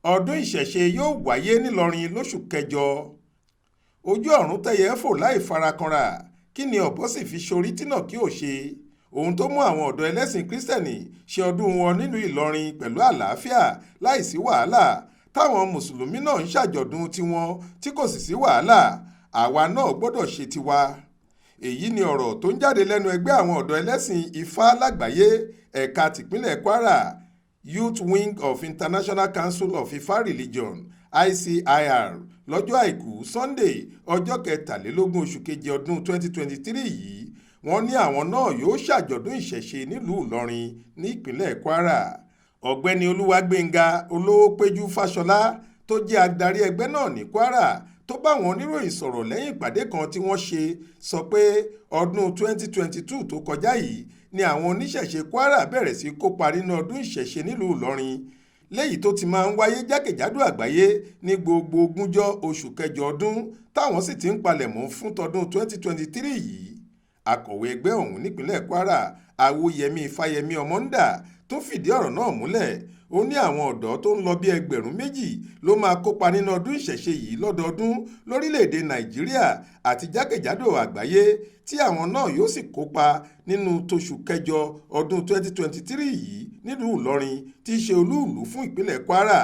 Ọdún Ìṣẹ̀ṣe yóò wáyé nílọrin lóṣù kẹjọ. Ojú ọ̀run tẹ́yẹ fò láì farakanra, kí ni ọ̀bọ sì fi ṣorí tí náà kí ó ṣe? Ohun tó mú àwọn ọ̀dọ́ ẹlẹ́sìn Kristẹni ṣe ọdún wọn nílùú Ìlọrin pẹ̀lú àlàáfíà láìsí wàhálà, táwọn Mùsùlùmí náà ń ṣàjọ̀dún tiwọn tí kò sì sí wàhálà. Àwa náà gbọ́dọ̀ ṣe tiwa. Èyí ni ọ̀rọ̀ tó ń jáde lẹ́nu ẹgbẹ́ àwọn ọ̀dọ́ ẹlẹ́sìn Ifá lágbàáyé ẹ̀ka tìpínlẹ̀ Kwara, Youth Wing of International Council of Ifa Religion ICIR, lọ́jọ́ àìkú Sunday ọjọ́ 23 oṣù keje ọdún 2023 yìí. Wọ́n ní àwọn náà yóò ṣàjọ̀dún ìṣẹ̀ṣe nílùú Ìlọrin ní ìpínlẹ̀ Kwara. Ọ̀gbẹ́ni Olúwagbénga Olówópéjú Fáṣọlá tó jẹ́ adarí ẹgbẹ́ náà ní Kwara tó bá àwọn oníròyìn sọ̀rọ̀ lẹ́yìn ìpàdé kan tí wọ́n ṣe sọ pé ọdún 2022 tó kọjá yìí ni àwọn oníṣẹ̀ṣe Kwara bẹ̀rẹ̀ sí kópa nínú ọdún ìṣẹ̀ṣe nílùú Ìlọrin, léyìí tó ti máa ń wáyé jákèjádò àgbáyé ní gbogbo ogúnjọ́ oṣù kẹjọ ọdún, táwọn sì ti ń palẹ̀mọ́ fún tọdún 2023 yìí. Akọ̀wé ẹgbẹ́ ọ̀hún nípínlẹ̀ Kwara, Awóyẹmí Fáyẹmí Ọmọ́ńdà, tó fìdí ọ̀rọ̀ náà múlẹ̀. Ó ní àwọn ọ̀dọ́ tó ń lọ bí 2,000 ló máa kópa nínú ọdún ìṣẹ̀ṣe yìí lọ́dọọdún lórílẹ̀‐èdè Nàìjíríà àti jákèjádò àgbáyé, tí àwọn náà yóò sì kópa nínú tóṣù kẹjọ ọdún 2023 yìí nílùú Ìlọrin tí í ṣe olú-ìlú fún ìpínlẹ̀ Kwara.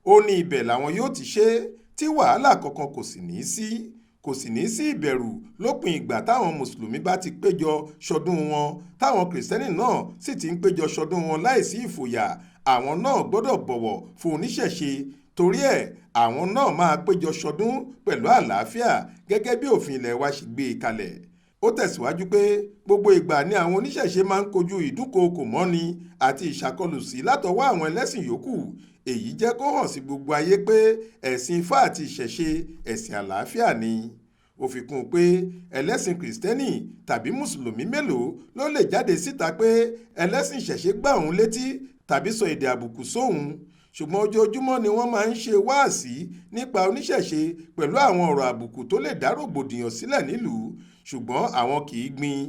Ó ní ibẹ̀ làwọn yóò ti ṣe tí wàhálà kankan kò sì ní sí ìbẹ̀rù lópin ìgbà táwọn Mùsùlùmí bá ti péjọ ṣọdún wọn, táwọn Kìrìsìtẹ́nì náà sì ti ń péjọ ṣọdún wọn láìsí ìfòyà. Àwọn náà gbọ́dọ̀ bọ̀wọ̀ fún oníṣẹ̀ṣe, torí ẹ̀ àwọn náà máa péjọ ṣọdún pẹ̀lú àlàáfíà gẹ́gẹ́ bí òfin ilẹ̀ wa ṣe gbé e kalẹ̀. Ó tẹ̀síwájú pé gbogbo ìgbà ni àwọn oníṣẹ̀ṣe máa ń kojú ìdúnkookò mọ́ni àti ìṣàkọlùsí látọwọ́ àwọn ẹlẹ́sìn yòókù. Èyí jẹ́ kó hàn sí gbogbo ayé pé ẹ̀sìn Ifá àti ìṣẹ̀ṣe ẹ̀sìn àlàáfíà ni. Ó fi kún un pé ẹlẹ́sìn Kìrìsìtẹ́nì tàbí Mùsùlùmí mélòó ló lè jáde síta pé ẹlẹ́sìn ìṣẹ̀ṣe gbá òun létí tàbí sọ èdè àbùkù sóhun. Ṣùgbọ́n ojoojúmọ́ ni wọ́n máa ń ṣe wáàsí nípa oníṣẹ̀ṣe pẹ̀lú àwọn ọ̀rọ̀ àbùkù tó lè dá rògbòdìyàn sílẹ̀ nílùú, ṣùgbọ́n àwọn kì í gbìn.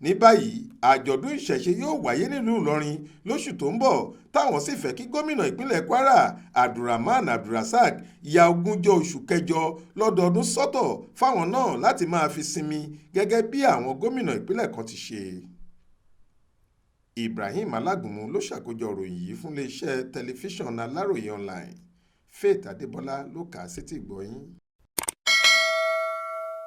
Ní báyìí, àjọ̀dún ìṣẹ̀ṣe yóò wáyé nílùú Ìlọrin lóṣù tó ń bọ̀, táwọn sì fẹ́ kí gómìnà ìpínlẹ̀ Kwara Abdulrahman Abdulrasaq ya ogúnjọ́ oṣù kẹjọ lọ́dọọdún sọ́tọ̀ fáwọn náà láti máa fi sinmi gẹ́gẹ́ bí àwọn gómìnà ìpínlẹ̀ kan ti ṣe. Ibrahim Alágúnmu ló ṣàkójọ ìròyìn yìí fún iléeṣẹ́ tẹlifíṣàn Aláròye online. Faith Adébọlá ló kà á sétí ìgbọ́ yín.